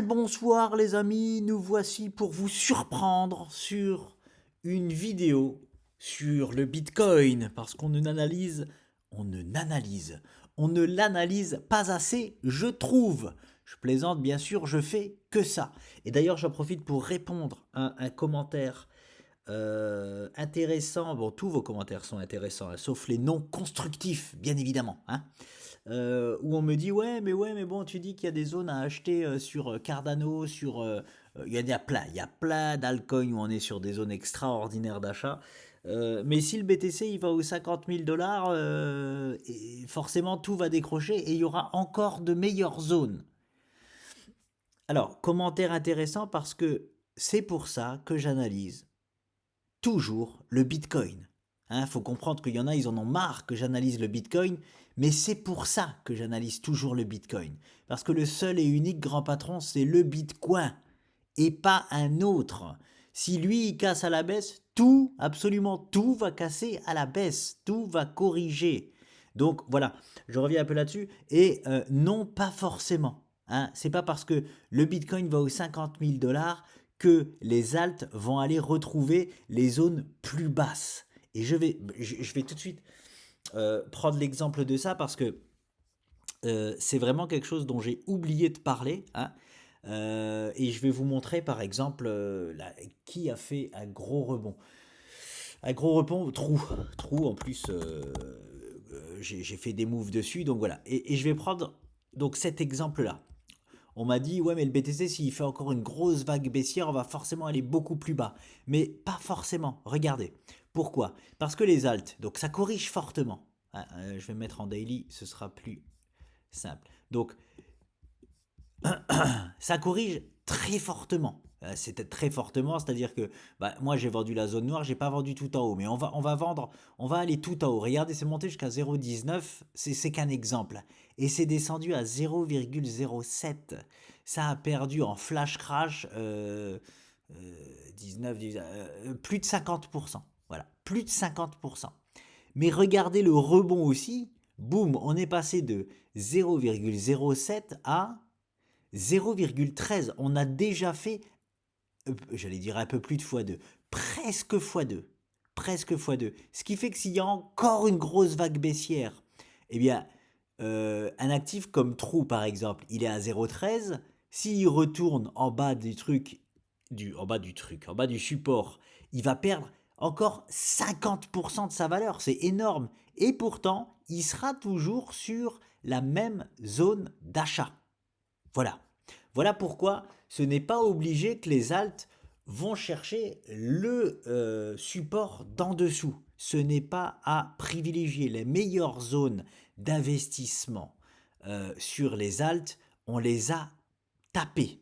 le bonsoir les amis, nous voici pour vous surprendre sur une vidéo sur le Bitcoin parce qu'on ne l'analyse, on ne l'analyse pas assez, je trouve. Je plaisante bien sûr, je fais que ça. Et d'ailleurs j'en profite pour répondre à un commentaire intéressant. Bon, tous vos commentaires sont intéressants, hein, sauf les non constructifs, bien évidemment, hein. Où on me dit ouais mais bon tu dis qu'il y a des zones à acheter sur Cardano, sur il y a plein d'altcoins où on est sur des zones extraordinaires d'achat. Mais si le BTC il va aux 50 000 dollars, forcément tout va décrocher et il y aura encore de meilleures zones. Alors, commentaire intéressant parce que c'est pour ça que j'analyse toujours le Bitcoin. Hein, faut comprendre qu'il y en a, ils en ont marre que j'analyse le Bitcoin, mais c'est pour ça que j'analyse toujours le Bitcoin. Parce que le seul et unique grand patron, c'est le Bitcoin, et pas un autre. Si lui, il casse à la baisse, tout, absolument tout va casser à la baisse, tout va corriger. Donc voilà, je reviens un peu là-dessus, et non, pas forcément. Hein, c'est pas parce que le Bitcoin va aux 50 000 dollars que les alts vont aller retrouver les zones plus basses. Et je vais tout de suite prendre l'exemple de ça parce que c'est vraiment quelque chose dont j'ai oublié de parler. Hein. Et je vais vous montrer par exemple qui a fait un gros rebond. Un gros rebond, trou en plus. J'ai fait des moves dessus, donc voilà. Et je vais prendre donc cet exemple-là. On m'a dit, ouais, mais le BTC, s'il fait encore une grosse vague baissière, on va forcément aller beaucoup plus bas. Mais pas forcément. Regardez. Pourquoi? Parce que les alts, donc ça corrige fortement. Je vais mettre en daily, ce sera plus simple. Donc, ça corrige très fortement. C'était très fortement, c'est-à-dire que bah, moi j'ai vendu la zone noire, j'ai pas vendu tout en haut, mais on va vendre, on va aller tout en haut. Regardez, c'est monté jusqu'à 0,19, c'est qu'un exemple. Et c'est descendu à 0,07. Ça a perdu en flash crash 19, plus de 50%. Voilà, plus de 50%. Mais regardez le rebond aussi, boum, on est passé de 0,07 à 0,13. On a déjà fait, j'allais dire un peu plus de x2, presque x2. Presque x2. Ce qui fait que s'il y a encore une grosse vague baissière, eh bien, un actif comme True par exemple, il est à 0,13. S'il retourne en bas du truc, en bas du support, il va perdre encore 50% de sa valeur. C'est énorme. Et pourtant, il sera toujours sur la même zone d'achat. Voilà. Voilà pourquoi ce n'est pas obligé que les alts vont chercher le support d'en dessous. Ce n'est pas à privilégier les meilleures zones d'investissement sur les alts, on les a tapées.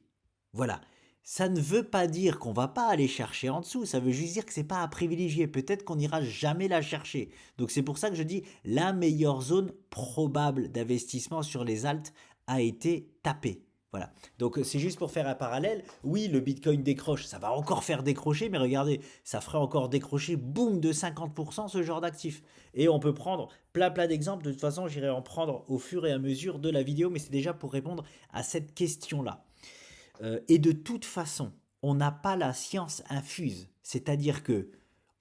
Voilà. Ça ne veut pas dire qu'on va pas aller chercher en dessous, ça veut juste dire que c'est pas à privilégier. Peut-être qu'on n'ira jamais la chercher. Donc c'est pour ça que je dis la meilleure zone probable d'investissement sur les alts a été tapée. Voilà. Donc c'est juste pour faire un parallèle. Oui, le Bitcoin décroche, ça va encore faire décrocher, mais regardez, ça ferait encore décrocher, boum, de 50% ce genre d'actif. Et on peut prendre plein d'exemples. De toute façon, j'irai en prendre au fur et à mesure de la vidéo, mais c'est déjà pour répondre à cette question-là. Et de toute façon, on n'a pas la science infuse. C'est-à-dire que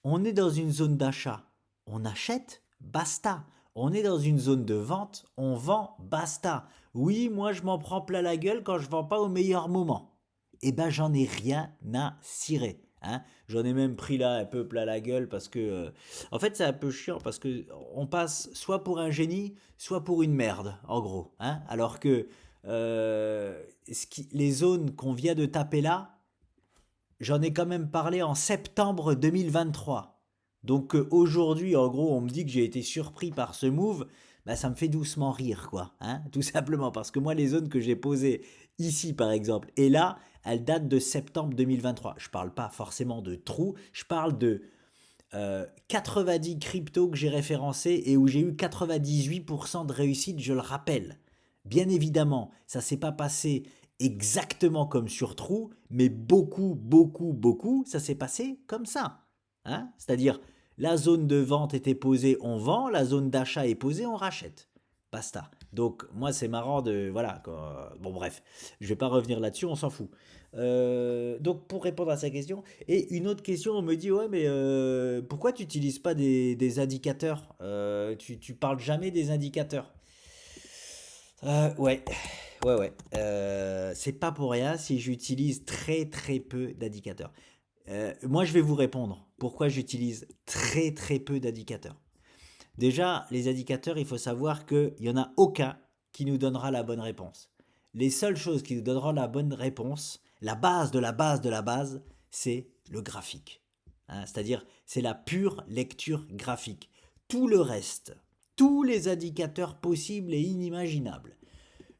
on est dans une zone d'achat, on achète, basta. On est dans une zone de vente, on vend, basta. Oui, moi je m'en prends plein la gueule quand je vends pas au meilleur moment. Eh ben j'en ai rien à cirer. Hein. J'en ai même pris là un peu plein la gueule parce que en fait c'est un peu chiant parce que on passe soit pour un génie, soit pour une merde en gros. Hein. Alors que les zones qu'on vient de taper là, j'en ai quand même parlé en septembre 2023. Donc aujourd'hui, en gros, on me dit que j'ai été surpris par ce move, bah, ça me fait doucement rire, quoi. Hein, tout simplement, parce que moi, les zones que j'ai posées ici, par exemple, et là, elles datent de septembre 2023. Je parle pas forcément de trous, je parle de 90 cryptos que j'ai référencés et où j'ai eu 98% de réussite, je le rappelle. Bien évidemment, ça s'est pas passé exactement comme sur True, mais beaucoup, ça s'est passé comme ça. Hein. C'est-à-dire, la zone de vente était posée, on vend, la zone d'achat est posée, on rachète. Basta. Donc moi c'est marrant de... Voilà, bon bref, je vais pas revenir là-dessus, on s'en fout. Donc pour répondre à sa question, et une autre question, on me dit, ouais mais pourquoi tu n'utilises pas des indicateurs? Tu parles jamais des indicateurs. Ouais, ouais. C'est pas pour rien si j'utilise très très peu d'indicateurs. Moi je vais vous répondre pourquoi j'utilise très très peu d'indicateurs. Déjà, les indicateurs, il faut savoir qu'il n'y en a aucun qui nous donnera la bonne réponse. Les seules choses qui nous donneront la bonne réponse, la base de la base de la base, c'est le graphique. Hein, c'est-à-dire, c'est la pure lecture graphique. Tout le reste, tous les indicateurs possibles et inimaginables,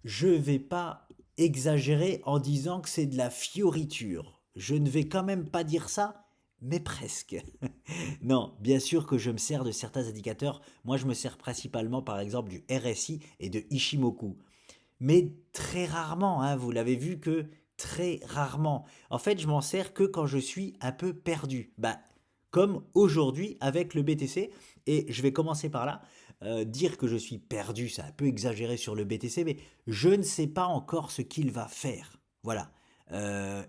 je ne vais pas exagérer en disant que c'est de la fioriture. Je ne vais quand même pas dire ça, mais presque. Non, bien sûr que je me sers de certains indicateurs. Moi, je me sers principalement, par exemple, du RSI et de Ishimoku. Mais très rarement, hein, vous l'avez vu que très rarement. En fait, je m'en sers que quand je suis un peu perdu. Bah, comme aujourd'hui avec le BTC. Et je vais commencer par là. Dire que je suis perdu, c'est un peu exagéré sur le BTC, mais je ne sais pas encore ce qu'il va faire. Voilà.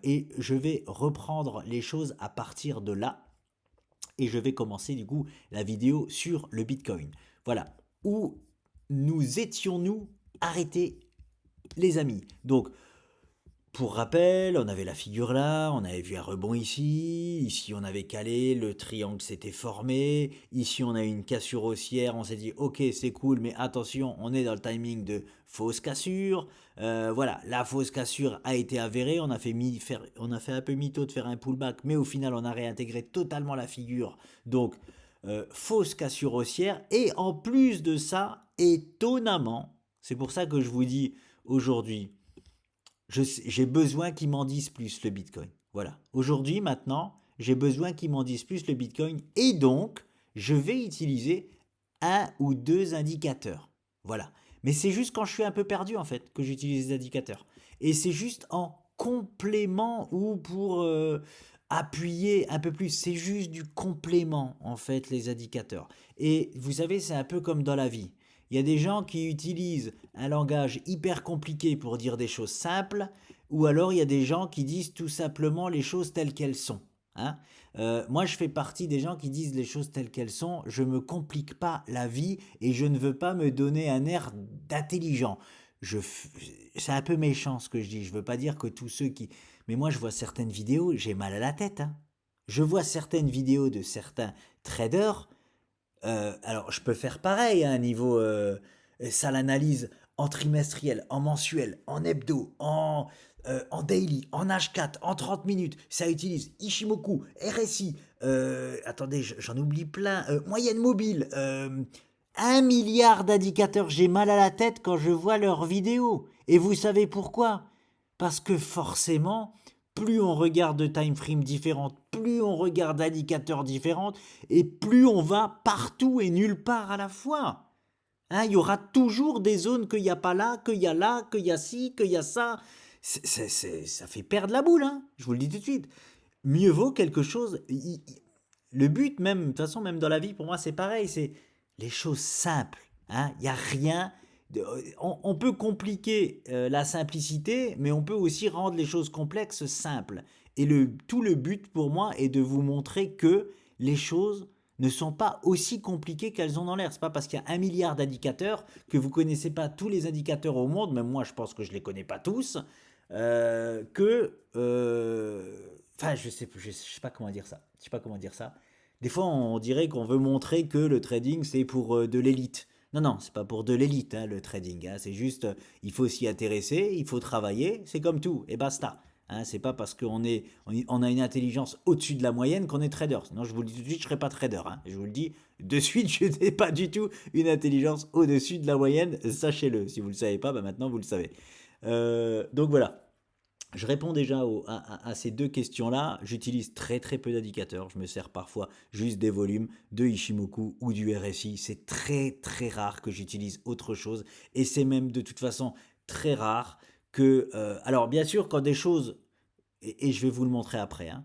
Et je vais reprendre les choses à partir de là et je vais commencer du coup la vidéo sur le Bitcoin. Voilà, où nous étions-nous arrêtés les amis. Donc pour rappel, on avait la figure là, on avait vu un rebond ici, ici on avait calé, le triangle s'était formé, ici on a eu une cassure haussière, on s'est dit ok c'est cool mais attention on est dans le timing de fausse cassure. Voilà, la fausse cassure a été avérée, on a fait un peu mytho de faire un pullback mais au final on a réintégré totalement la figure. Donc fausse cassure haussière et en plus de ça, étonnamment, c'est pour ça que je vous dis aujourd'hui j'ai besoin qu'ils m'en disent plus le Bitcoin. Voilà. Aujourd'hui, maintenant, j'ai besoin qu'ils m'en disent plus le Bitcoin et donc, je vais utiliser un ou deux indicateurs. Voilà. Mais c'est juste quand je suis un peu perdu en fait que j'utilise les indicateurs. Et c'est juste en complément ou pour appuyer un peu plus. C'est juste du complément en fait les indicateurs. Et vous savez, c'est un peu comme dans la vie. Il y a des gens qui utilisent un langage hyper compliqué pour dire des choses simples, ou alors il y a des gens qui disent tout simplement les choses telles qu'elles sont. Hein. Moi, je fais partie des gens qui disent les choses telles qu'elles sont. Je me complique pas la vie et je ne veux pas me donner un air d'intelligent. Je, c'est un peu méchant ce que je dis. Je veux pas dire que tous ceux qui. Mais moi, je vois certaines vidéos, j'ai mal à la tête. Hein. Je vois certaines vidéos de certains traders alors, je peux faire pareil à un niveau. Ça l'analyse en trimestriel, en mensuel, en hebdo, en daily, en H4, en 30 minutes. Ça utilise Ishimoku, RSI. Attendez, j'en oublie plein. Moyenne mobile. 1 milliard d'indicateurs. J'ai mal à la tête quand je vois leurs vidéos. Et vous savez pourquoi? Parce que forcément, plus on regarde de time frames différentes, plus on regarde d'indicateurs différents, et plus on va partout et nulle part à la fois. Hein, il y aura toujours des zones qu'il n'y a pas là, qu'il y a là, qu'il y a ci, qu'il y a ça. Ça fait perdre la boule, hein, je vous le dis tout de suite. Mieux vaut quelque chose. Le but, même, de toute façon, même dans la vie, pour moi, c'est pareil. C'est les choses simples. Hein, il n'y a rien. On peut compliquer la simplicité, mais on peut aussi rendre les choses complexes simples. Et tout le but pour moi est de vous montrer que les choses ne sont pas aussi compliquées qu'elles ont dans l'air. C'est pas parce qu'il y a 1 milliard d'indicateurs que vous connaissez pas tous les indicateurs au monde, même moi je pense que je les connais pas tous, enfin je sais pas comment dire ça. Je sais pas comment dire ça. Des fois on dirait qu'on veut montrer que le trading c'est pour de l'élite. Non, non, c'est pas pour de l'élite hein, le trading. Hein. C'est juste, il faut s'y intéresser, il faut travailler, c'est comme tout, et basta. Hein, c'est pas parce on a une intelligence au-dessus de la moyenne qu'on est trader. Sinon, je vous le dis tout de suite, je serai pas trader. Hein. Je vous le dis de suite, je n'ai pas du tout une intelligence au-dessus de la moyenne. Sachez-le. Si vous ne le savez pas, bah maintenant vous le savez. Donc voilà. Je réponds déjà à ces deux questions-là. J'utilise très très peu d'indicateurs. Je me sers parfois juste des volumes de Ishimoku ou du RSI. C'est très très rare que j'utilise autre chose. Et c'est même de toute façon très rare que... alors bien sûr, quand des choses... Et je vais vous le montrer après. Hein,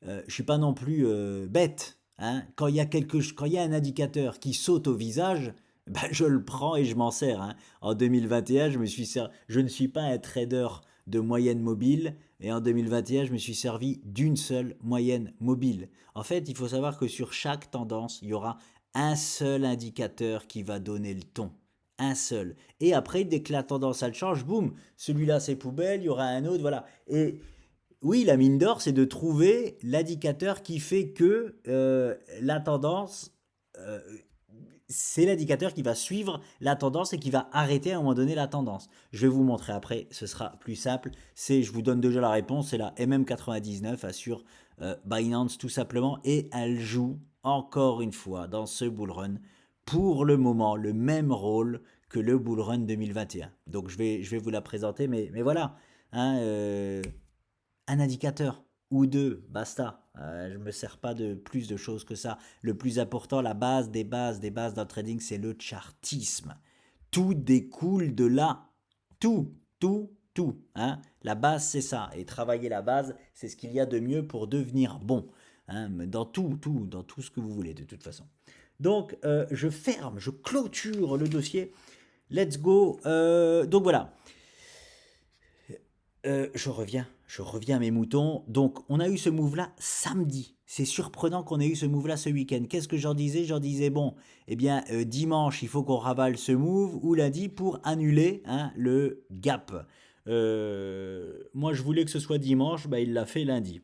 je suis pas non plus bête. Hein, quand il y a un indicateur qui saute au visage, ben, je le prends et je m'en sers, hein. En 2021, je ne suis pas un trader de moyenne mobile et en 2021, je me suis servi d'une seule moyenne mobile. En fait, il faut savoir que sur chaque tendance, il y aura un seul indicateur qui va donner le ton. Un seul. Et après, dès que la tendance elle change, boum, celui-là c'est poubelle, il y aura un autre, voilà. Et oui, la mine d'or, c'est de trouver l'indicateur qui fait que la tendance, euh, c'est l'indicateur qui va suivre la tendance et qui va arrêter à un moment donné la tendance. Je vais vous montrer après, ce sera plus simple. Je vous donne déjà la réponse, c'est la MM99 assure Binance tout simplement et elle joue encore une fois dans ce bull run pour le moment le même rôle que le bull run 2021. Donc je vais vous la présenter, mais voilà, hein, un indicateur ou deux, basta. Je ne me sers pas de plus de choses que ça. Le plus important, la base des bases dans le trading, c'est le chartisme. Tout découle de là. Tout, tout, tout. Hein. La base, c'est ça. Et travailler la base, c'est ce qu'il y a de mieux pour devenir bon. Hein, dans dans tout ce que vous voulez, de toute façon. Donc, je ferme, je clôture le dossier. Let's go. Donc voilà. Je reviens à mes moutons. Donc, on a eu ce move-là samedi. C'est surprenant qu'on ait eu ce move-là ce week-end. Qu'est-ce que j'en disais? J'en disais, bon, eh bien, dimanche, il faut qu'on ravale ce move, ou lundi, pour annuler hein, le gap. Moi, je voulais que ce soit dimanche, bah, il l'a fait lundi.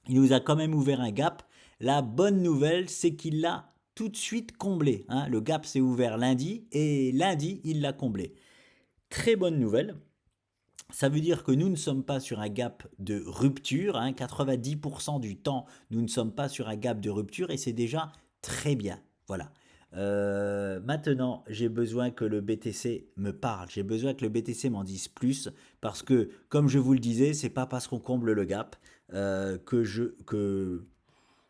Il nous a quand même ouvert un gap. La bonne nouvelle, c'est qu'il l'a tout de suite comblé. Hein. Le gap s'est ouvert lundi, et lundi, il l'a comblé. Très bonne nouvelle. Ça veut dire que nous ne sommes pas sur un gap de rupture. Hein, 90% du temps, nous ne sommes pas sur un gap de rupture et c'est déjà très bien. Voilà. Maintenant, j'ai besoin que le BTC me parle. J'ai besoin que le BTC m'en dise plus parce que, comme je vous le disais, c'est pas parce qu'on comble le gap que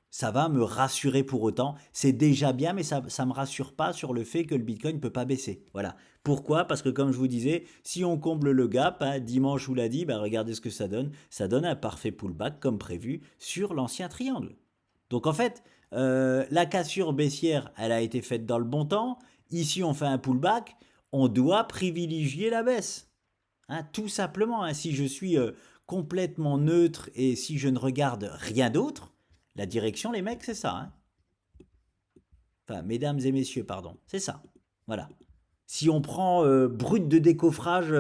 ça va me rassurer pour autant. C'est déjà bien, mais ça ne me rassure pas sur le fait que le Bitcoin ne peut pas baisser. Voilà. Pourquoi? Parce que comme je vous disais, si on comble le gap, hein, dimanche ou lundi, bah, regardez ce que ça donne. Ça donne un parfait pullback comme prévu sur l'ancien triangle. Donc en fait, la cassure baissière, elle a été faite dans le bon temps. Ici, on fait un pullback. On doit privilégier la baisse. Hein, tout simplement, hein, si je suis complètement neutre et si je ne regarde rien d'autre, la direction, les mecs, c'est ça. Hein. Enfin, mesdames et messieurs, pardon, c'est ça. Voilà. Si on prend brut de décoffrage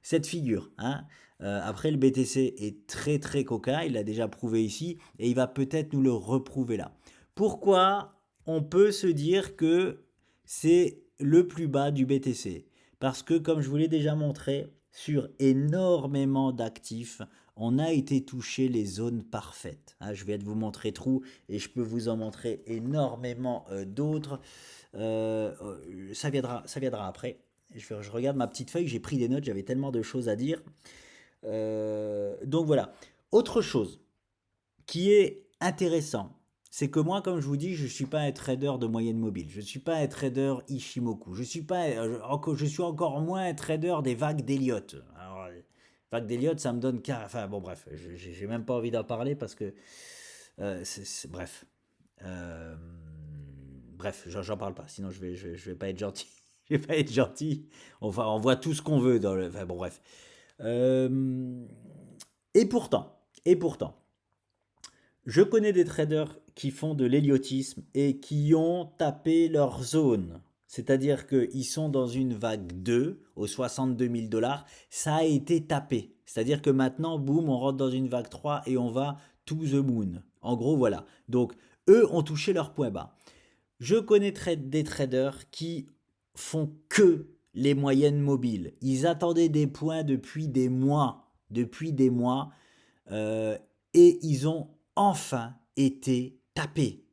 cette figure. Hein. Après, le BTC est très très coquin, il l'a déjà prouvé ici, et il va peut-être nous le reprouver là. Pourquoi on peut se dire que c'est le plus bas du BTC? Parce que, comme je vous l'ai déjà montré, sur énormément d'actifs, on a été touché les zones parfaites. Hein, je viens de vous montrer trou et je peux vous en montrer énormément d'autres. Ça viendra après. Je regarde ma petite feuille, j'ai pris des notes, j'avais tellement de choses à dire. Donc voilà. Autre chose qui est intéressant, c'est que moi, comme je vous dis, je ne suis pas un trader de moyenne mobile. Je ne suis pas un trader Ishimoku. Je suis je suis encore moins un trader des vagues d'Elliott. Alors, les vagues d'Elliott, ça me donne... Enfin bon, bref, j'ai même pas envie d'en parler parce que... bref. Euh, bref, j'en parle pas, sinon je vais pas être gentil. Je vais pas être gentil. Enfin, on voit tout ce qu'on veut dans le... Enfin bon, bref. Euh, et pourtant, je connais des traders qui font de l'héliotisme et qui ont tapé leur zone. C'est-à-dire qu'ils sont dans une vague 2 aux 62 000 dollars. Ça a été tapé. C'est-à-dire que maintenant, boum, on rentre dans une vague 3 et on va to the moon. En gros, voilà. Donc, eux ont touché leur point bas. Je connais des traders qui font que les moyennes mobiles. Ils attendaient des points depuis des mois, et ils ont enfin été tapés.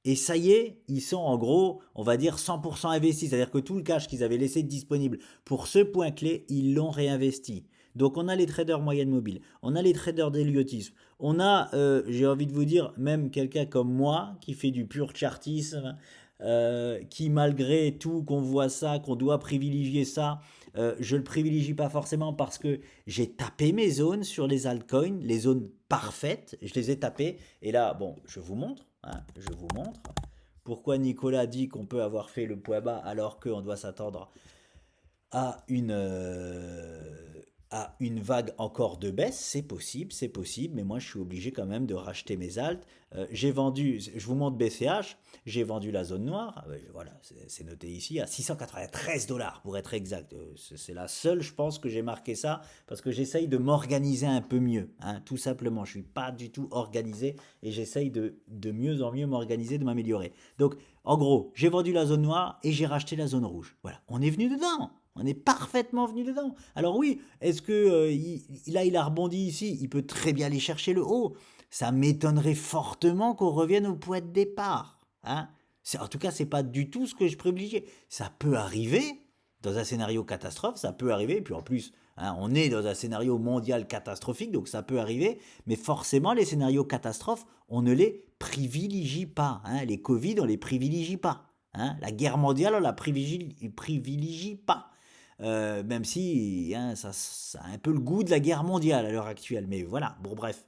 Et ça y est, ils sont en gros, on va dire 100% investis. C'est-à-dire que tout le cash qu'ils avaient laissé disponible pour ce point clé, ils l'ont réinvesti. Donc on a les traders moyennes mobiles, on a les traders d'héliotisme, on a, j'ai envie de vous dire, même quelqu'un comme moi qui fait du pur chartisme, qui malgré tout qu'on voit ça, qu'on doit privilégier ça, je le privilégie pas forcément parce que j'ai tapé mes zones sur les altcoins, les zones parfaites, je les ai tapées. Et là, bon, je vous montre, hein, je vous montre. pourquoi Nicolas dit qu'on peut avoir fait le point bas alors qu'on doit s'attendre à à une vague encore de baisse, c'est possible, mais moi je suis obligé quand même de racheter mes altes. J'ai vendu, je vous montre BCH, j'ai vendu la zone noire, voilà, c'est noté ici, à 693 dollars pour être exact. C'est la seule, je pense, que j'ai marqué ça, parce que j'essaye de m'organiser un peu mieux, hein, tout simplement. Je suis pas du tout organisé et j'essaye de mieux en mieux m'organiser, de m'améliorer. Donc, en gros, j'ai vendu la zone noire et j'ai racheté la zone rouge. Voilà, on est venu dedans. On est parfaitement venu dedans. Alors oui, est-ce que là il a rebondi ici, il peut très bien aller chercher le haut. Ça m'étonnerait fortement qu'on revienne au point de départ. Hein. En tout cas, c'est pas du tout ce que je privilégiais. Ça peut arriver dans un scénario catastrophe, ça peut arriver. Et puis en plus, hein, on est dans un scénario mondial catastrophique, donc ça peut arriver. Mais forcément, les scénarios catastrophes, on ne les privilégie pas. Hein. Les Covid, on les privilégie pas. Hein. La guerre mondiale, on la privilégie pas. Même si hein, ça a un peu le goût de la guerre mondiale à l'heure actuelle. Mais voilà, bon bref.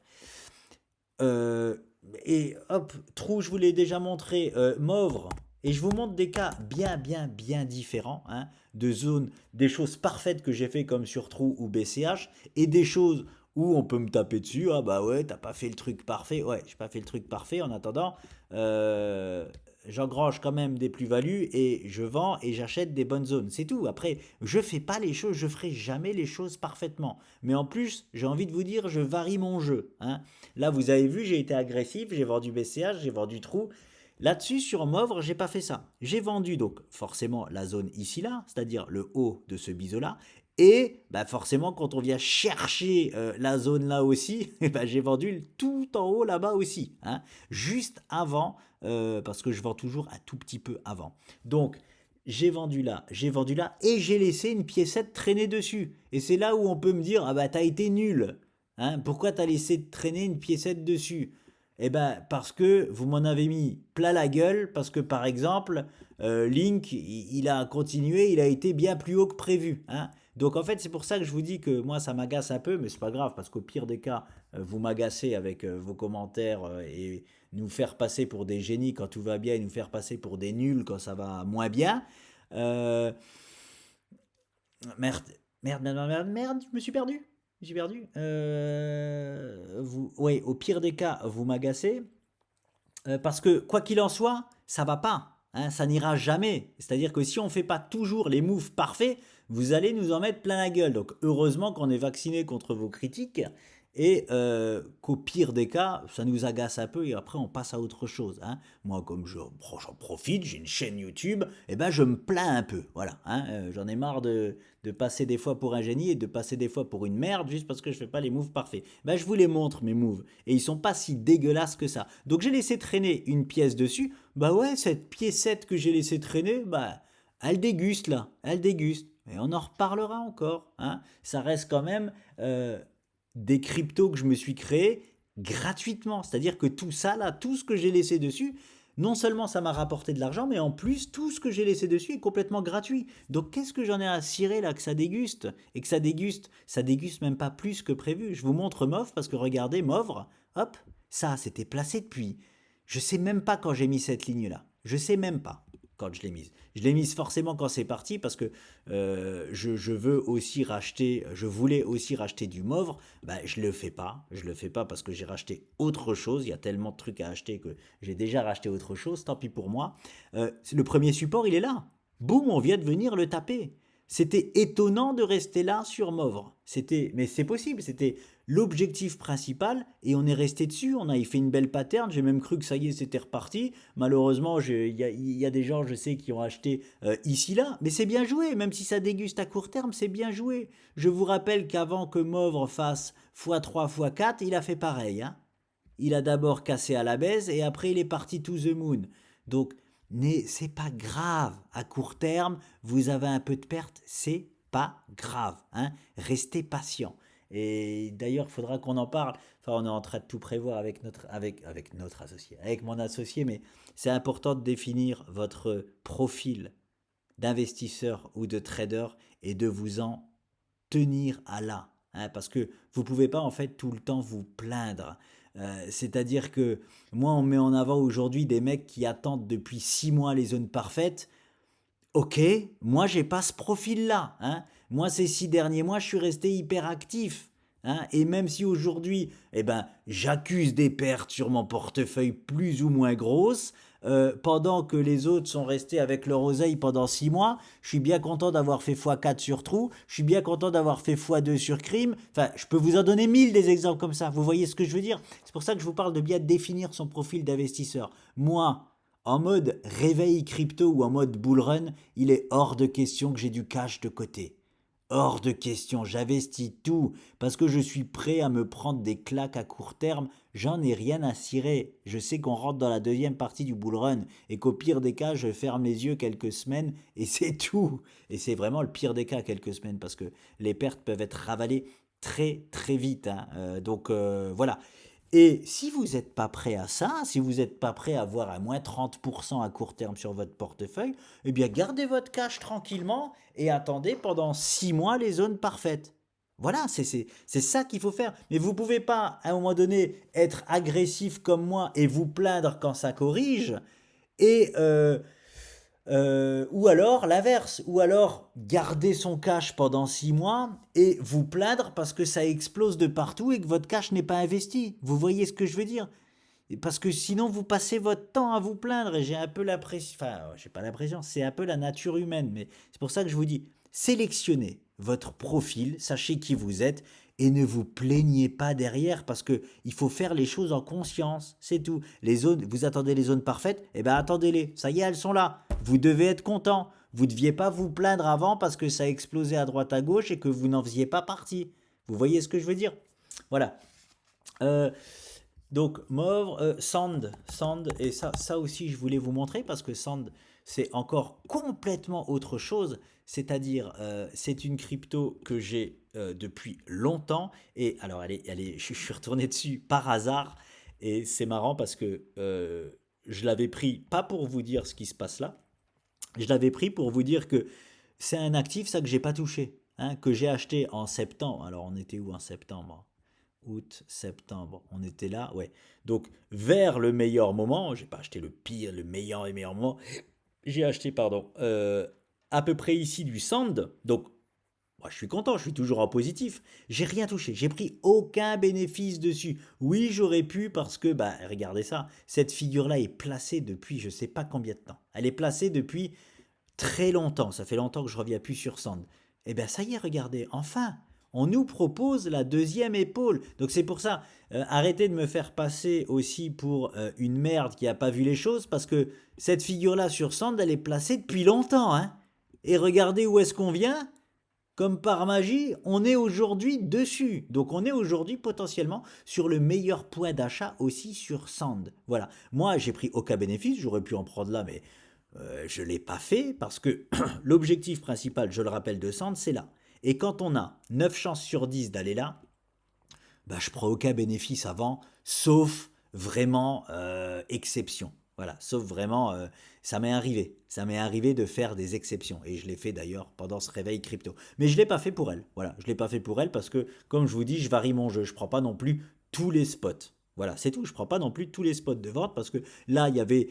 Euh, et hop, trou, je vous l'ai déjà montré, Mauvre. Et je vous montre des cas bien différents, hein, de zones, des choses parfaites que j'ai fait comme sur Trou ou BCH, et des choses où on peut me taper dessus. Ah bah ouais, t'as pas fait le truc parfait. Ouais, j'ai pas fait le truc parfait. En attendant, j'engrange quand même des plus-values et je vends et j'achète des bonnes zones. C'est tout. Après, je fais pas les choses, je ferai jamais les choses parfaitement. Mais en plus, j'ai envie de vous dire, je varie mon jeu. Hein. Là, vous avez vu, j'ai été agressif, j'ai vendu BCH, j'ai vendu Trou. Là-dessus, sur Mauvre, j'ai pas fait ça. J'ai vendu donc forcément la zone ici-là, c'est-à-dire le haut de ce biseau-là. Et bah forcément, quand on vient chercher la zone là aussi, bah, j'ai vendu tout en haut là-bas aussi. Hein, juste avant, parce que je vends toujours un tout petit peu avant. Donc, j'ai vendu là, et j'ai laissé une piécette traîner dessus. Et c'est là où on peut me dire, ah bah t'as été nul. Hein, pourquoi t'as laissé traîner une piécette dessus? Eh ben parce que vous m'en avez mis plat la gueule, parce que par exemple, Link, il a continué, il a été bien plus haut que prévu. Hein. Donc en fait, c'est pour ça que je vous dis que moi, ça m'agace un peu, mais c'est pas grave, parce qu'au pire des cas, vous m'agacez avec vos commentaires et nous faire passer pour des génies quand tout va bien et nous faire passer pour des nuls quand ça va moins bien. Euh, Merde, merde, je me suis perdu. Je me suis perdu. Ouais, au pire des cas, vous m'agacez. Parce que quoi qu'il en soit, ça va pas. Hein, ça n'ira jamais. C'est-à-dire que si on ne fait pas toujours les moves parfaits, vous allez nous en mettre plein la gueule. Donc heureusement qu'on est vacciné contre vos critiques et qu'au pire des cas, ça nous agace un peu et après on passe à autre chose. Hein. Moi, comme j'en profite, j'ai une chaîne YouTube, et ben je me plains un peu. Voilà. Hein. J'en ai marre de passer des fois pour un génie et de passer des fois pour une merde juste parce que je fais pas les moves parfaits. Ben je vous les montre mes moves et ils sont pas si dégueulasses que ça. Donc j'ai laissé traîner une pièce dessus. Bah ouais, cette piécette que j'ai laissé traîner, bah elle déguste là, elle déguste. Et on en reparlera encore. Hein. Ça reste quand même des cryptos que je me suis créés gratuitement. C'est-à-dire que tout ça, là, tout ce que j'ai laissé dessus, non seulement ça m'a rapporté de l'argent, mais en plus, tout ce que j'ai laissé dessus est complètement gratuit. Donc qu'est-ce que j'en ai à cirer là que ça déguste? Et que ça déguste même pas plus que prévu. Je vous montre Mauve parce que regardez, Mauvre, hop, ça, c'était placé depuis. Je sais même pas quand j'ai mis cette ligne-là. Je sais même pas quand je l'ai mise. Je l'ai mise forcément quand c'est parti parce que je veux aussi racheter, je voulais aussi racheter du Mauvre. Bah, je le fais pas. Je le fais pas parce que j'ai racheté autre chose. Il y a tellement de trucs à acheter que j'ai déjà racheté autre chose. Tant pis pour moi. Le premier support, il est là. Boum, on vient de venir le taper. C'était étonnant de rester là sur Mauvre. Mais c'est possible. C'était l'objectif principal et on est resté dessus. On a fait une belle pattern. J'ai même cru que ça y est, c'était reparti. Malheureusement, il y a des gens, je sais, qui ont acheté ici là, mais c'est bien joué. Même si ça déguste à court terme, c'est bien joué. Je vous rappelle qu'avant que Mauvre fasse x3 x4, il a fait pareil. Hein. Il a d'abord cassé à la baisse et après il est parti to the moon. Donc c'est pas grave. À court terme, vous avez un peu de perte, c'est pas grave. Hein. Restez patient. Et d'ailleurs, il faudra qu'on en parle. Enfin, on est en train de tout prévoir avec notre associé, avec mon associé, mais c'est important de définir votre profil d'investisseur ou de trader et de vous en tenir à là. Hein, parce que vous ne pouvez pas en fait tout le temps vous plaindre. C'est-à-dire que moi, on met en avant aujourd'hui des mecs qui attendent depuis 6 mois les zones parfaites. Ok, moi j'ai pas ce profil-là, hein. Moi ces 6 derniers mois, je suis resté hyper actif, hein. Et même si aujourd'hui, eh ben, j'accuse des pertes sur mon portefeuille plus ou moins grosses, pendant que les autres sont restés avec leur oseille pendant 6 mois, je suis bien content d'avoir fait x4 sur Trou, je suis bien content d'avoir fait x2 sur Crime. Enfin, je peux vous en donner 1000 des exemples comme ça. Vous voyez ce que je veux dire? C'est pour ça que je vous parle de bien définir son profil d'investisseur. Moi, en mode réveil crypto ou en mode bull run, il est hors de question que j'ai du cash de côté. Hors de question, j'investis tout parce que je suis prêt à me prendre des claques à court terme. J'en ai rien à cirer. Je sais qu'on rentre dans la deuxième partie du bull run et qu'au pire des cas, je ferme les yeux quelques semaines et c'est tout. Et c'est vraiment le pire des cas, quelques semaines, parce que les pertes peuvent être ravalées très très vite, hein. Donc voilà. Et si vous n'êtes pas prêt à ça, si vous n'êtes pas prêt à avoir à moins 30% à court terme sur votre portefeuille, eh bien gardez votre cash tranquillement et attendez pendant 6 mois les zones parfaites. Voilà, c'est ça qu'il faut faire. Mais vous ne pouvez pas, à un moment donné, être agressif comme moi et vous plaindre quand ça corrige, et ou alors l'inverse, ou alors garder son cash pendant 6 mois et vous plaindre parce que ça explose de partout et que votre cash n'est pas investi. Vous voyez ce que je veux dire? Parce que sinon vous passez votre temps à vous plaindre et j'ai un peu l'impression, enfin j'ai pas l'impression, c'est un peu la nature humaine, mais c'est pour ça que je vous dis, sélectionnez votre profil, sachez qui vous êtes et ne vous plaignez pas derrière parce que il faut faire les choses en conscience, c'est tout. Les zones, vous attendez les zones parfaites, eh ben attendez-les, ça y est, elles sont là. Vous devez être content. Vous ne deviez pas vous plaindre avant parce que ça explosait à droite à gauche et que vous n'en faisiez pas partie. Vous voyez ce que je veux dire? Voilà. Euh, donc Mauve, Sand, et ça aussi je voulais vous montrer parce que Sand c'est encore complètement autre chose, c'est-à-dire c'est une crypto que j'ai depuis longtemps et alors je suis retourné dessus par hasard et c'est marrant parce que je l'avais pris pas pour vous dire ce qui se passe là, je l'avais pris pour vous dire que c'est un actif ça que j'ai pas touché, hein, que j'ai acheté en septembre. Alors on était où en septembre? Août, septembre, on était là, ouais. Donc vers le meilleur moment, j'ai pas acheté le pire, le meilleur et meilleur moment. J'ai acheté, pardon, à peu près ici du sand. Donc moi je suis content, je suis toujours en positif. J'ai rien touché, j'ai pris aucun bénéfice dessus. Oui, j'aurais pu parce que, bah regardez ça, cette figure-là est placée depuis je sais pas combien de temps. Elle est placée depuis très longtemps. Ça fait longtemps que je reviens plus sur Sand. Eh bien, ça y est, regardez, enfin, on nous propose la deuxième épaule. Donc c'est pour ça, arrêtez de me faire passer aussi pour une merde qui n'a pas vu les choses, parce que cette figure-là sur Sand, elle est placée depuis longtemps, hein. Et regardez où est-ce qu'on vient. Comme par magie, on est aujourd'hui dessus. Donc on est aujourd'hui potentiellement sur le meilleur point d'achat aussi sur Sand. Voilà. Moi, j'ai pris aucun bénéfice, j'aurais pu en prendre là, mais je ne l'ai pas fait parce que l'objectif principal, je le rappelle, de Sand, c'est là. Et quand on a 9 chances sur 10 d'aller là, bah, je prends aucun bénéfice avant, sauf vraiment exception. Voilà, sauf vraiment, ça m'est arrivé. Ça m'est arrivé de faire des exceptions. Et je l'ai fait d'ailleurs pendant ce réveil crypto. Mais je ne l'ai pas fait pour elle. Voilà, je ne l'ai pas fait pour elle parce que, comme je vous dis, je varie mon jeu. Je ne prends pas non plus tous les spots. Voilà, c'est tout. Je ne prends pas non plus tous les spots de vente parce que là, il y avait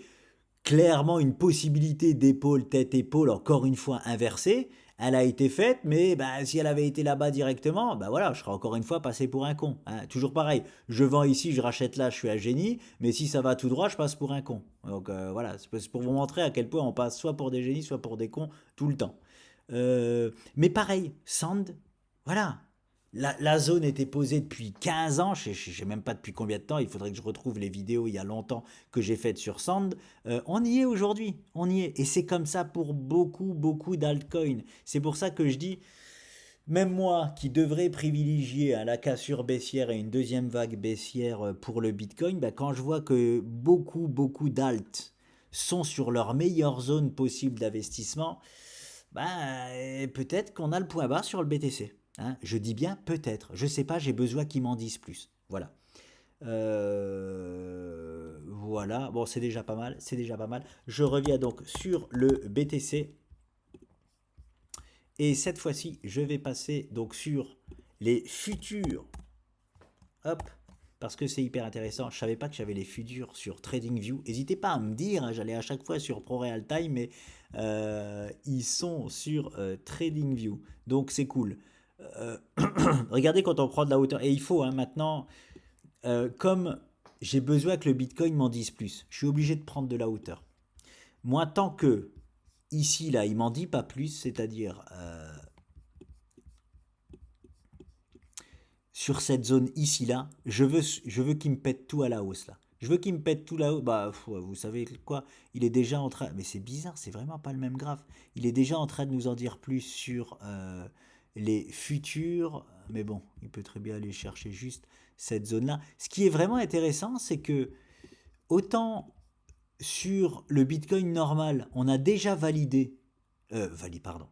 clairement une possibilité d'épaule, tête-épaule, encore une fois inversée. Elle a été faite, mais bah, si elle avait été là-bas directement, bah voilà, je serais encore une fois passé pour un con, hein. Toujours pareil, je vends ici, je rachète là, je suis un génie, mais si ça va tout droit, je passe pour un con. Donc voilà, c'est pour vous montrer à quel point on passe soit pour des génies, soit pour des cons tout le temps. Mais pareil, Sand, voilà, la zone était posée depuis 15 ans, je ne sais même pas depuis combien de temps, il faudrait que je retrouve les vidéos il y a longtemps que j'ai faites sur Sand. On y est aujourd'hui, on y est. Et c'est comme ça pour beaucoup, beaucoup d'altcoins. C'est pour ça que je dis, même moi qui devrais privilégier la cassure baissière et une deuxième vague baissière pour le Bitcoin, bah, quand je vois que beaucoup, beaucoup d'alt sont sur leur meilleure zone possible d'investissement, bah, peut-être qu'on a le point bas sur le BTC. Hein. Je dis bien peut-être. Je sais pas, j'ai besoin qu'ils m'en disent plus. Voilà. Voilà. Bon, c'est déjà pas mal. C'est déjà pas mal. Je reviens donc sur le BTC. Et cette fois-ci, je vais passer donc sur les futurs. Hop. parce que c'est hyper intéressant. Je savais pas que j'avais les futurs sur TradingView. N'hésitez pas à me dire, hein, j'allais à chaque fois sur ProRealTime, mais ils sont sur TradingView. Donc c'est cool. Euh, regardez quand on prend de la hauteur. Et il faut hein, maintenant, comme j'ai besoin que le Bitcoin m'en dise plus, je suis obligé de prendre de la hauteur. Moi, tant que ici, là, il m'en dit pas plus, c'est-à-dire sur cette zone ici, là, je veux qu'il me pète tout à la hausse, là. Je veux qu'il me pète tout là-haut. Bah, vous savez quoi? Il est déjà en train. Mais c'est bizarre, c'est vraiment pas le même graphe. Il est déjà en train de nous en dire plus sur les futurs. Mais bon, il peut très bien aller chercher juste cette zone-là. Ce qui est vraiment intéressant, c'est que autant sur le Bitcoin normal, on a déjà pardon,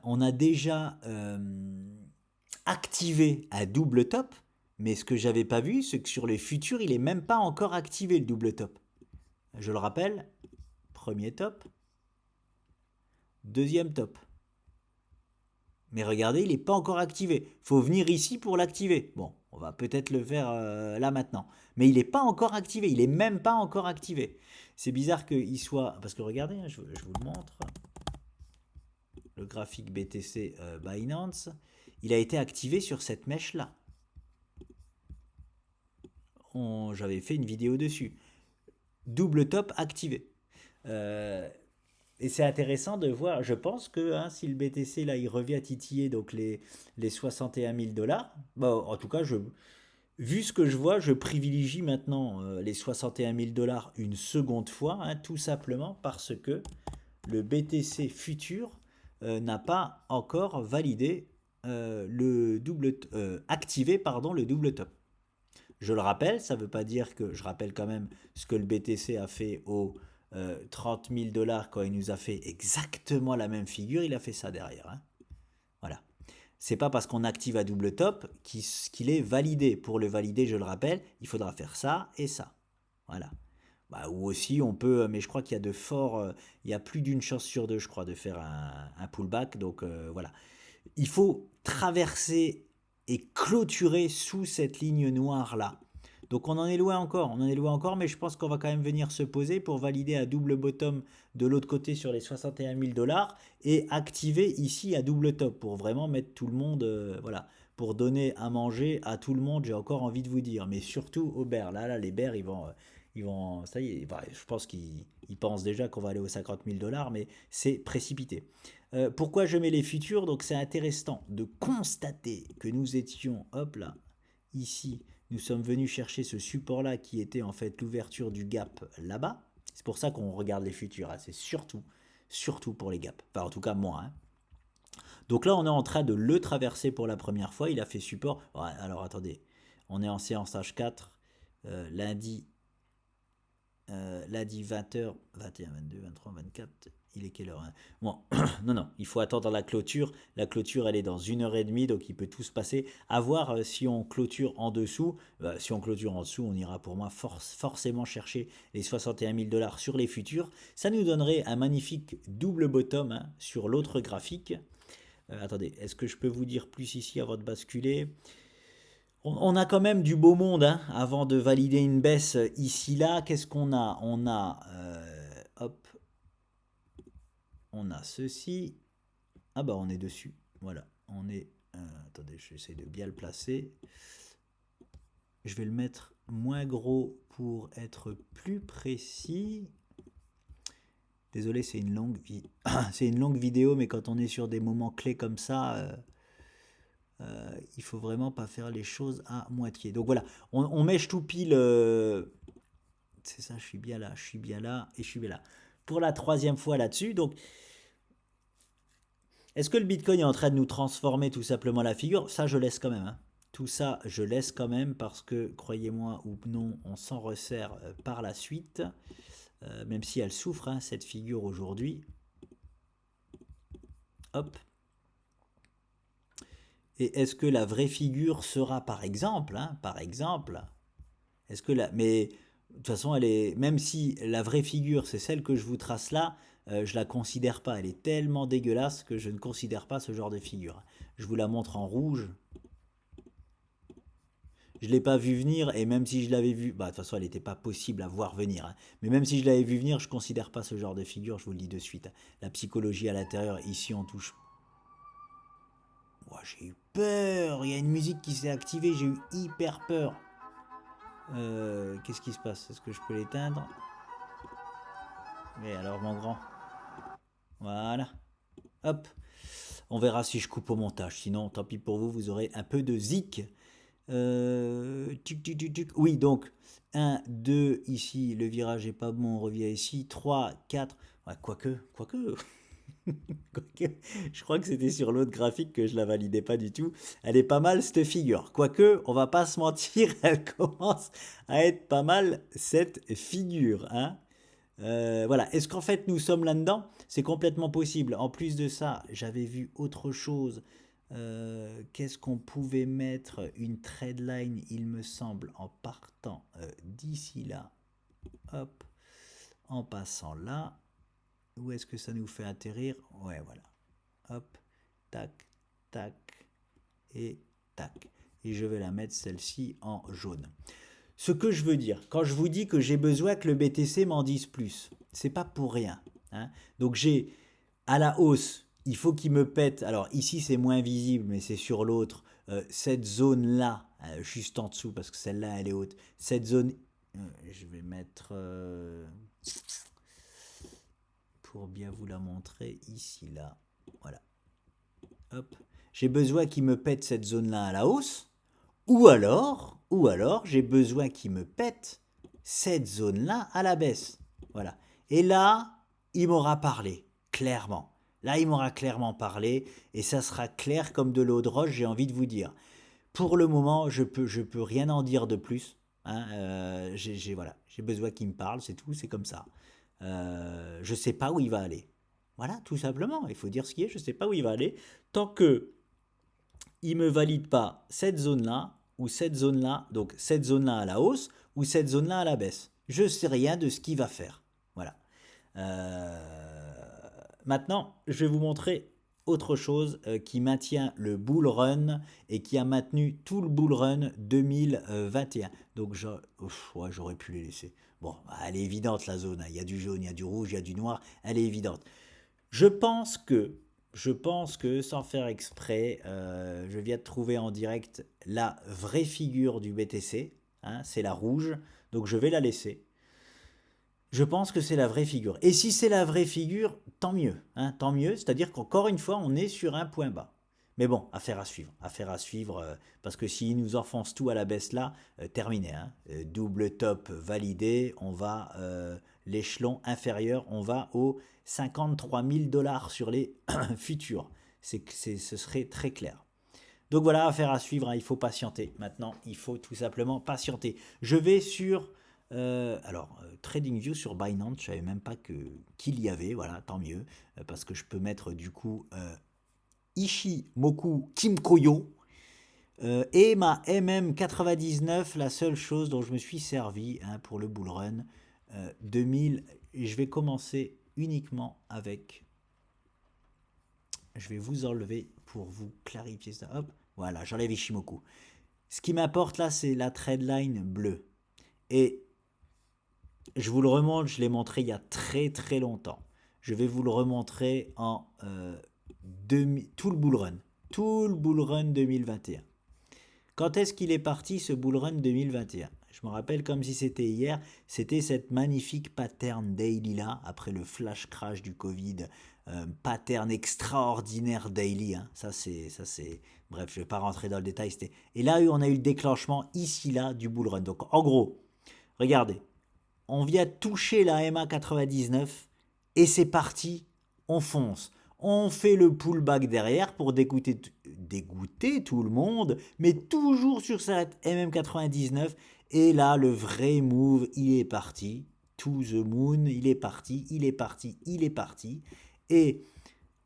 on a déjà activé un double top, mais ce que j'avais pas vu, c'est que sur les futurs, il est même pas encore activé le double top. Je le rappelle, premier top, deuxième top. Mais regardez, il n'est pas encore activé. Il faut venir ici pour l'activer. Bon, on va peut-être le faire là maintenant. Mais il n'est pas encore activé. Il n'est même pas encore activé. C'est bizarre qu'il soit... Parce que regardez, hein, je vous le montre. Le graphique BTC Binance, il a été activé sur cette mèche-là. J'avais fait une vidéo dessus. Double top activé. Et c'est intéressant de voir, je pense que hein, si le BTC là il revient titiller donc les 61 000 dollars, bah, en tout cas, vu ce que je vois, je privilégie maintenant les 61 000 dollars une seconde fois, hein, tout simplement parce que le BTC futur n'a pas encore validé activé pardon, le double top. Je le rappelle, ça ne veut pas dire que je rappelle quand même ce que le BTC a fait aux 30 000 dollars quand il nous a fait exactement la même figure, il a fait ça derrière. Hein. Voilà. C'est pas parce qu'on active à double top qu'il est validé. Pour le valider, je le rappelle, il faudra faire ça et ça. Voilà. Bah, ou aussi on peut, mais je crois qu'il y a de forts, il y a plus d'une chance sur deux, je crois, de faire un pullback. Donc voilà. Il faut traverser et clôturer sous cette ligne noire là. Donc on en est loin encore, mais je pense qu'on va quand même venir se poser pour valider à double bottom de l'autre côté sur les 61 000 dollars et activer ici à double top pour vraiment mettre tout le monde, voilà, pour donner à manger à tout le monde, j'ai encore envie de vous dire, mais surtout aux bears. Là, les bears, ça y est, bah, je pense qu'ils pensent déjà qu'on va aller aux 50 000 dollars, mais c'est précipité. Pourquoi je mets les futurs? Donc c'est intéressant de constater que nous étions, hop là, ici, nous sommes venus chercher ce support-là qui était en fait l'ouverture du gap là-bas. C'est pour ça qu'on regarde les futurs, hein. C'est surtout pour les gaps. Enfin, en tout cas, moi. Hein. Donc là, on est en train de le traverser pour la première fois. Il a fait support. Ouais, alors attendez, on est en séance H4, lundi, lundi 20h, 21, 22, 23, 24. Il est quelle heure hein? Bon, non, il faut attendre la clôture. La clôture, elle est dans 1h30, donc il peut tout se passer. À voir si on clôture en dessous. Si on clôture en dessous, on ira pour moi forcément chercher les 61 000 dollars sur les futurs. Ça nous donnerait un magnifique double bottom hein, sur l'autre graphique. Attendez, est-ce que je peux vous dire plus ici avant de basculer? On a quand même du beau monde hein, avant de valider une baisse ici là. Qu'est-ce qu'on a? Hop, on a ceci. Ah bah on est dessus. Voilà, on est. Attendez, j'essaie de bien le placer. Je vais le mettre moins gros pour être plus précis. Désolé, c'est une longue c'est une longue vidéo, mais quand on est sur des moments clés comme ça. Il faut vraiment pas faire les choses à moitié. Donc voilà, on mèche tout pile. C'est ça, je suis bien là, et je suis bien là. Pour la troisième fois là-dessus, donc est-ce que le Bitcoin est en train de nous transformer tout simplement la figure? Ça, je laisse quand même. Hein. Tout ça, je laisse quand même parce que, croyez-moi ou non, on s'en resserre par la suite, même si elle souffre, hein, cette figure aujourd'hui. Hop. Et est-ce que la vraie figure sera, par exemple, est-ce que mais de toute façon, elle est, même si la vraie figure, c'est celle que je vous trace là, je la considère pas. Elle est tellement dégueulasse que je ne considère pas ce genre de figure. Je vous la montre en rouge. Je ne l'ai pas vu venir, et même si je l'avais vu, bah, de toute façon, elle n'était pas possible à voir venir, hein. Mais même si je l'avais vu venir, je ne considère pas ce genre de figure, je vous le dis de suite, hein. La psychologie à l'intérieur, ici, on touche. Ouah, j'ai eu peur, il y a une musique qui s'est activée, j'ai eu hyper peur. Qu'est-ce qui se passe? Est-ce que je peux l'éteindre? Mais alors, mon grand. Voilà. Hop. On verra si je coupe au montage. Sinon, tant pis pour vous, vous aurez un peu de zik. Oui, donc 1, 2, ici, le virage est pas bon, on revient ici. 3, 4. Ouais, quoique. Je crois que c'était sur l'autre graphique que je la validais pas du tout. Elle est pas mal cette figure. Quoique, on va pas se mentir, elle commence à être pas mal cette figure, hein. Voilà. Est-ce qu'en fait nous sommes là-dedans? C'est complètement possible. En plus de ça, j'avais vu autre chose. Qu'est-ce qu'on pouvait mettre? Une trade line, il me semble, en partant d'ici là. Hop. En passant là. Où est-ce que ça nous fait atterrir? Ouais, voilà. Hop. Tac, tac et tac. Et je vais la mettre celle-ci en jaune. Ce que je veux dire, quand je vous dis que j'ai besoin que le BTC m'en dise plus, c'est pas pour rien, hein. Donc j'ai à la hausse, il faut qu'il me pète. Alors ici c'est moins visible, mais c'est sur l'autre. Cette zone-là, juste en dessous, parce que celle-là elle est haute. Cette zone, je vais mettre pour bien vous la montrer ici là. Voilà. Hop. J'ai besoin qu'il me pète cette zone-là à la hausse. Ou alors, j'ai besoin qu'il me pète cette zone-là à la baisse. Voilà. Et là, il m'aura parlé, clairement. Là, il m'aura clairement parlé, et ça sera clair comme de l'eau de roche, j'ai envie de vous dire. Pour le moment, je peux rien en dire de plus, hein. Voilà, j'ai besoin qu'il me parle, c'est tout, c'est comme ça. Je sais pas où il va aller. Voilà, tout simplement. Il faut dire ce qui est, je sais pas où il va aller. Tant que il me valide pas cette zone-là ou cette zone-là, donc cette zone-là à la hausse ou cette zone-là à la baisse. Je sais rien de ce qu'il va faire. Voilà. Maintenant, je vais vous montrer autre chose qui maintient le bull run et qui a maintenu tout le bull run 2021. Donc ouais, j'aurais pu les laisser. Bon, elle est évidente la zone, hein. Il y a du jaune, il y a du rouge, il y a du noir, elle est évidente. Je pense que sans faire exprès, je viens de trouver en direct la vraie figure du BTC, hein, c'est la rouge, donc je vais la laisser. Je pense que c'est la vraie figure. Et si c'est la vraie figure, tant mieux, hein, tant mieux, c'est-à-dire qu'encore une fois, on est sur un point bas. Mais bon, affaire à suivre, parce que s'il nous enfonce tout à la baisse là, terminé, hein. Double top validé, on va l'échelon inférieur, on va aux 53 000 dollars sur les futurs. Ce serait très clair. Donc voilà, affaire à suivre, hein, il faut patienter. Maintenant, il faut tout simplement patienter. Je vais sur TradingView sur Binance, je savais même pas qu'il y avait, voilà, tant mieux, parce que je peux mettre du coup Ishimoku Kimkoyo et ma MM99, la seule chose dont je me suis servi, hein, pour le bull run 2000. Et je vais commencer uniquement avec. Je vais vous enlever pour vous clarifier ça. Hop, voilà, j'enlève Ishimoku. Ce qui m'importe là, c'est la trade line bleue. Et je vous le remonte, je l'ai montré il y a très très longtemps. Je vais vous le remontrer en tout le bull run. Tout le bull run 2021. Quand est-ce qu'il est parti ce bull run 2021? Je me rappelle comme si c'était hier, c'était cette magnifique pattern daily là, après le flash crash du Covid, pattern extraordinaire daily, hein. Ça c'est, bref, je vais pas rentrer dans le détail. Et là, on a eu le déclenchement ici là du bull run. Donc en gros, regardez, on vient toucher la MA 99 et c'est parti, on fonce. On fait le pullback derrière pour dégoûter tout le monde, mais toujours sur cette MM99. Et là, le vrai move, il est parti. To the moon, il est parti, il est parti, il est parti. Et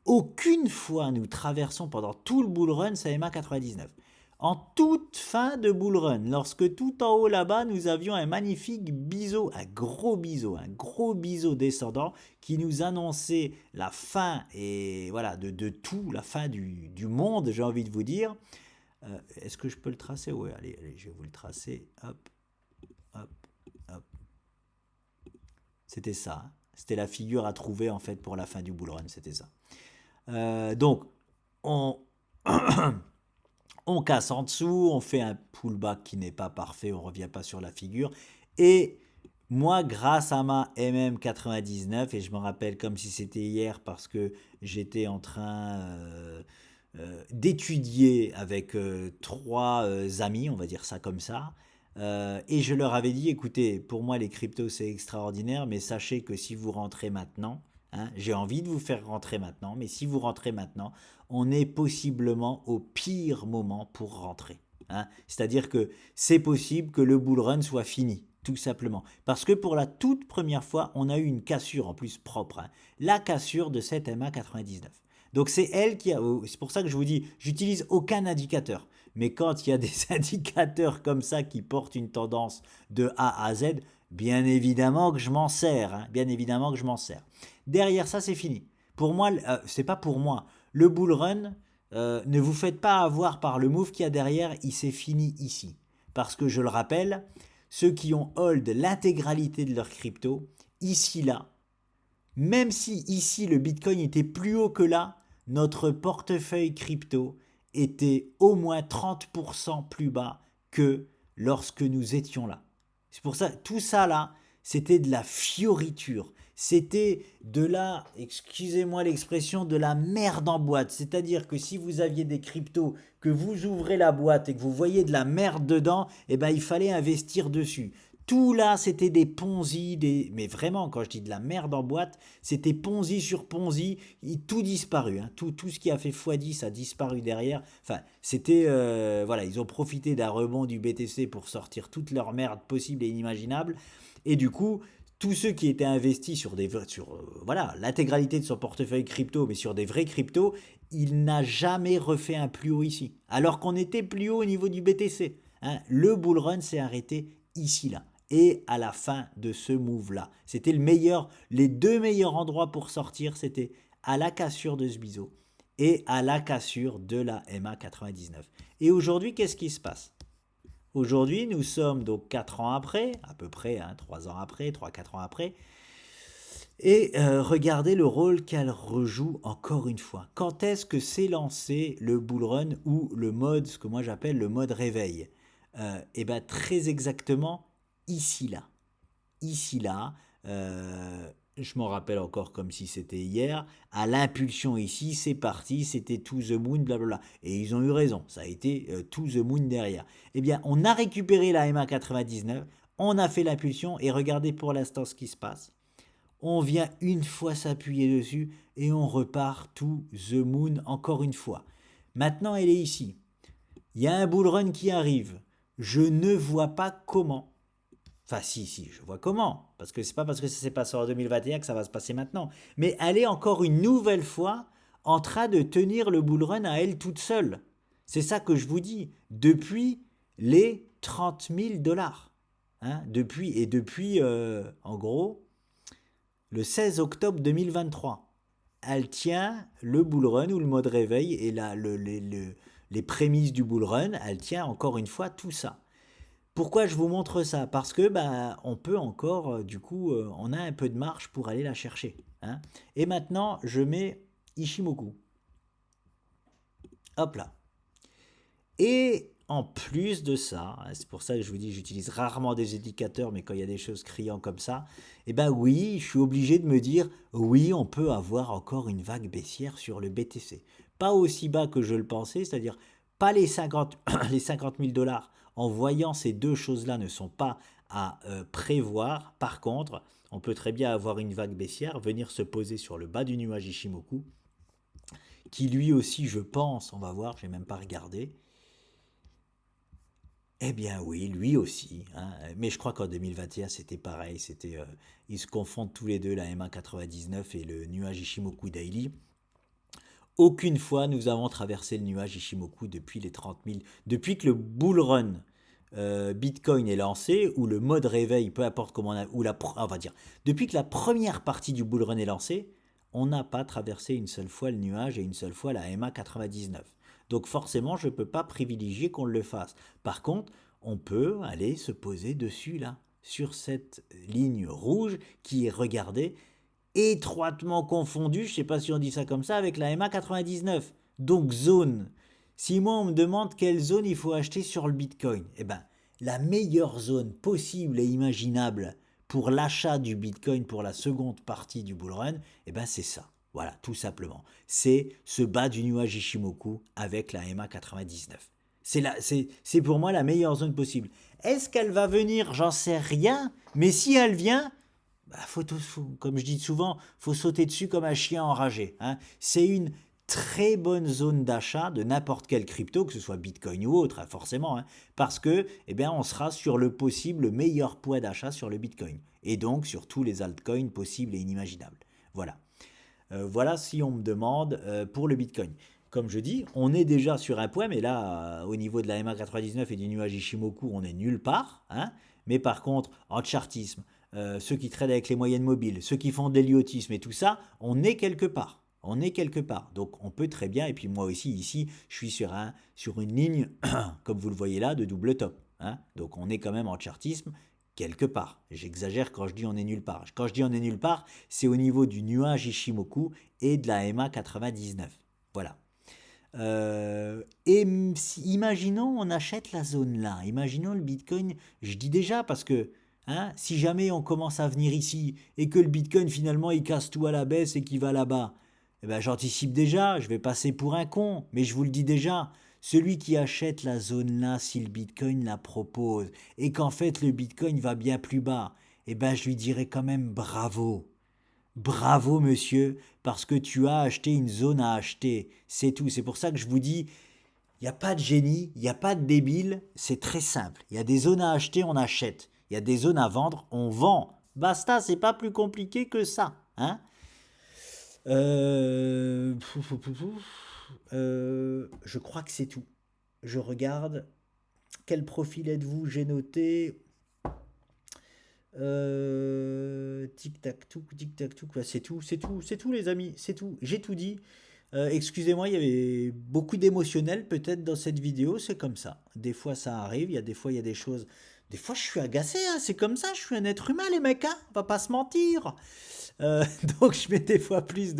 aucune fois nous traversons pendant tout le bull run sa MA 99. En toute fin de bull run, lorsque tout en haut là-bas, nous avions un magnifique biseau, un gros biseau descendant qui nous annonçait la fin et voilà de tout, la fin du monde, j'ai envie de vous dire. Est-ce que je peux le tracer? Oui, allez, allez, je vais vous le tracer. Hop, hop, hop. C'était ça, hein. C'était la figure à trouver en fait pour la fin du bull run, c'était ça. Donc, on, on casse en dessous, on fait un pullback qui n'est pas parfait, on ne revient pas sur la figure. Et moi, grâce à ma MM99, et je me rappelle comme si c'était hier parce que j'étais en train d'étudier avec trois amis, on va dire ça comme ça, et je leur avais dit, écoutez, pour moi les cryptos c'est extraordinaire, mais sachez que si vous rentrez maintenant, hein, j'ai envie de vous faire rentrer maintenant, mais si vous rentrez maintenant, on est possiblement au pire moment pour rentrer, hein. C'est-à-dire que c'est possible que le bull run soit fini, tout simplement. Parce que pour la toute première fois, on a eu une cassure en plus propre, hein, la cassure de cette MA99. Donc c'est elle qui a. C'est pour ça que je vous dis, j'utilise aucun indicateur. Mais quand il y a des indicateurs comme ça qui portent une tendance de A à Z, bien évidemment que je m'en sers, hein, bien évidemment que je m'en sers. Derrière ça, c'est fini. Pour moi, c'est pas pour moi. Le bull run, ne vous faites pas avoir par le move qu'il y a derrière, il s'est fini ici. Parce que je le rappelle, ceux qui ont hold l'intégralité de leur crypto, ici là, même si ici le Bitcoin était plus haut que là, notre portefeuille crypto était au moins 30% plus bas que lorsque nous étions là. C'est pour ça, tout ça là, c'était de la fioriture. C'était de la, excusez-moi l'expression, de la merde en boîte. C'est-à-dire que si vous aviez des cryptos, que vous ouvrez la boîte et que vous voyez de la merde dedans, eh ben il fallait investir dessus. Tout là, c'était des Ponzi, mais vraiment, quand je dis de la merde en boîte, c'était Ponzi sur Ponzi, tout disparu, hein. Tout ce qui a fait x10 a disparu derrière. Enfin, c'était, voilà, ils ont profité d'un rebond du BTC pour sortir toute leur merde possible et inimaginable. Et du coup, tous ceux qui étaient investis voilà, l'intégralité de son portefeuille crypto, mais sur des vrais cryptos, il n'a jamais refait un plus haut ici. Alors qu'on était plus haut au niveau du BTC, hein. Le bull run s'est arrêté ici, là. Et à la fin de ce move-là, c'était les deux meilleurs endroits pour sortir, c'était à la cassure de ce biseau et à la cassure de la MA99. Et aujourd'hui, qu'est-ce qui se passe? Aujourd'hui, nous sommes donc 4 ans après, à peu près, hein, 3 ans après, 3-4 ans après, et regardez le rôle qu'elle rejoue encore une fois. Quand est-ce que s'est lancé le bull run ou le mode, ce que moi j'appelle le mode réveil? Et bien très exactement ici là. Ici là, je m'en rappelle encore comme si c'était hier, à l'impulsion ici, c'est parti, c'était to the moon, blablabla. Et ils ont eu raison, ça a été to the moon derrière. Eh bien, on a récupéré la MA99, on a fait l'impulsion et regardez pour l'instant ce qui se passe. On vient une fois s'appuyer dessus et on repart to the moon encore une fois. Maintenant, elle est ici. Il y a un bull run qui arrive. Je ne vois pas comment. Enfin, si, je vois comment. Parce que c'est pas parce que ça s'est passé en 2021 que ça va se passer maintenant. Mais elle est encore une nouvelle fois en train de tenir le bull run à elle toute seule. C'est ça que je vous dis. Depuis les 30 000 dollars. Hein, depuis, en gros, le 16 octobre 2023. Elle tient le bull run ou le mode réveil et les prémices du bull run. Elle tient encore une fois tout ça. Pourquoi je vous montre ça? Parce que on peut encore, du coup, on a un peu de marge pour aller la chercher, hein. Et maintenant, je mets Ishimoku. Hop là. Et en plus de ça, c'est pour ça que je vous dis, j'utilise rarement des indicateurs, mais quand il y a des choses criantes comme ça, eh ben oui, je suis obligé de me dire, oui, on peut avoir encore une vague baissière sur le BTC. Pas aussi bas que je le pensais, c'est-à-dire pas les 50 000 dollars. En voyant ces deux choses-là ne sont pas à prévoir. Par contre, on peut très bien avoir une vague baissière, venir se poser sur le bas du nuage Ishimoku, qui lui aussi, je pense, on va voir, je n'ai même pas regardé. Eh bien oui, lui aussi, hein. Mais je crois qu'en 2021, c'était pareil. Ils se confondent tous les deux, la MA99 et le nuage Ishimoku Daily. Aucune fois nous avons traversé le nuage Ishimoku depuis les 30 000. Depuis que le bull run Bitcoin est lancé, ou le mode réveil, peu importe comment on va dire, depuis que la première partie du bull run est lancée, on n'a pas traversé une seule fois le nuage et une seule fois la MA99. Donc forcément, je ne peux pas privilégier qu'on le fasse. Par contre, on peut aller se poser dessus, là, sur cette ligne rouge qui est, regardez, étroitement confondue, je ne sais pas si on dit ça comme ça, avec la MA 99. Donc zone. Si moi on me demande quelle zone il faut acheter sur le Bitcoin, eh ben la meilleure zone possible et imaginable pour l'achat du Bitcoin pour la seconde partie du bull run, eh ben c'est ça. Voilà, tout simplement. C'est ce bas du nuage Ishimoku avec la MA 99. C'est pour moi la meilleure zone possible. Est-ce qu'elle va venir? J'en sais rien. Mais si elle vient, bah, comme je dis souvent, faut sauter dessus comme un chien enragé. Hein. C'est une très bonne zone d'achat de n'importe quelle crypto, que ce soit Bitcoin ou autre, hein, forcément, hein, parce que, eh bien, on sera sur le possible meilleur poids d'achat sur le Bitcoin, et donc sur tous les altcoins possibles et inimaginables. Voilà. Voilà si on me demande pour le Bitcoin. Comme je dis, on est déjà sur un point, mais là, au niveau de la MA99 et du nuage Ishimoku, on est nulle part. Hein. Mais par contre, en chartisme, ceux qui traitent avec les moyennes mobiles, ceux qui font de l'héliotisme et tout ça, on est quelque part. On est quelque part. Donc on peut très bien, et puis moi aussi ici, je suis sur une ligne, comme vous le voyez là, de double top. Hein. Donc on est quand même en chartisme quelque part. J'exagère quand je dis on est nulle part. Quand je dis on est nulle part, c'est au niveau du nuage Ishimoku et de la MA 99. Voilà. Imaginons on achète la zone là, imaginons le Bitcoin, je dis déjà parce que hein, si jamais on commence à venir ici et que le Bitcoin finalement il casse tout à la baisse et qu'il va là-bas, eh ben, j'anticipe déjà, je vais passer pour un con, mais je vous le dis déjà, celui qui achète la zone là si le Bitcoin la propose et qu'en fait le Bitcoin va bien plus bas, eh ben je lui dirai quand même bravo. Bravo monsieur, parce que tu as acheté une zone à acheter. C'est tout. C'est pour ça que je vous dis, il n'y a pas de génie, il n'y a pas de débile. C'est très simple. Il y a des zones à acheter, on achète. Il y a des zones à vendre, on vend. Basta, c'est pas plus compliqué que ça. Hein je crois que c'est tout. Je regarde. Quel profil êtes-vous? J'ai noté. Tic tac tout, c'est tout, c'est tout les amis, c'est tout, j'ai tout dit. Excusez-moi, il y avait beaucoup d'émotionnel peut-être dans cette vidéo, c'est comme ça. Des fois ça arrive, il y a des fois il y a des choses. Des fois je suis agacé, hein, c'est comme ça, je suis un être humain les mecs, hein, on va pas se mentir. Euh, donc je mets des fois plus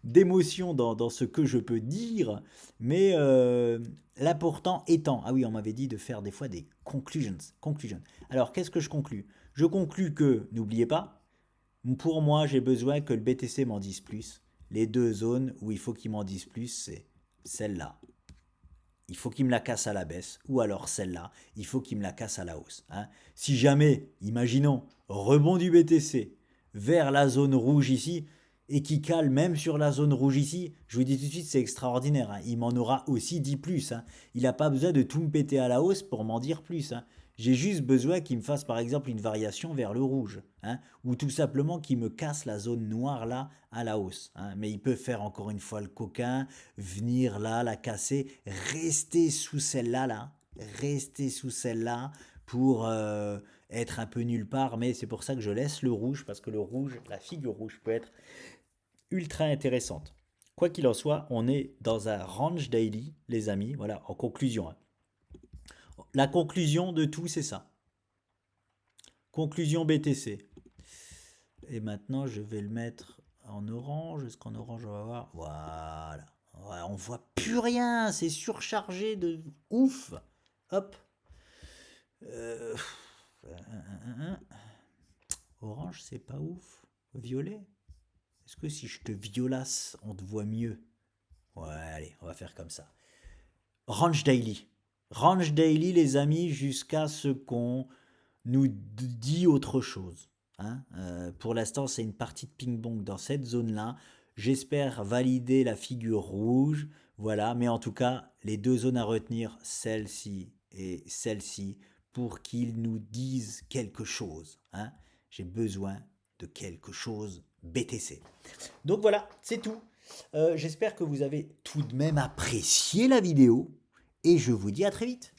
d'émotion dans ce que je peux dire, mais l'important étant, ah oui, on m'avait dit de faire des fois des conclusions. Alors qu'est-ce que je conclus? Je conclus que, n'oubliez pas, pour moi j'ai besoin que le BTC m'en dise plus. Les deux zones où il faut qu'il m'en dise plus, c'est celle-là. Il faut qu'il me la casse à la baisse, ou alors celle-là, il faut qu'il me la casse à la hausse. Hein. Si jamais, imaginons, rebond du BTC vers la zone rouge ici, et qui cale même sur la zone rouge ici, je vous dis tout de suite, c'est extraordinaire. Hein. Il m'en aura aussi dit plus. Hein. Il n'a pas besoin de tout me péter à la hausse pour m'en dire plus. Hein. J'ai juste besoin qu'il me fasse par exemple une variation vers le rouge. Hein, ou tout simplement qu'il me casse la zone noire là à la hausse. Hein. Mais il peut faire encore une fois le coquin, venir là, la casser, rester sous celle-là, rester sous celle-là pour être un peu nulle part. Mais c'est pour ça que je laisse le rouge, parce que le rouge, la figure rouge peut être ultra intéressante. Quoi qu'il en soit, on est dans un range daily, les amis. Voilà, en conclusion. Hein. La conclusion de tout, c'est ça. Conclusion BTC. Et maintenant, je vais le mettre en orange. Est-ce qu'en orange, on va voir? Voilà. Ouais, on voit plus rien. C'est surchargé de ouf. Hop. Euh, Orange, c'est pas ouf. Violet. Est-ce que si je te violasse, on te voit mieux? Ouais, allez, on va faire comme ça. Range Daily. Range Daily, les amis, jusqu'à ce qu'on nous dit autre chose. Hein. Pour l'instant, c'est une partie de ping-pong dans cette zone-là. J'espère valider la figure rouge. Voilà, mais en tout cas, les deux zones à retenir, celle-ci et celle-ci, pour qu'ils nous disent quelque chose. Hein. J'ai besoin de quelque chose BTC. Donc voilà, c'est tout. J'espère que vous avez tout de même apprécié la vidéo et je vous dis à très vite.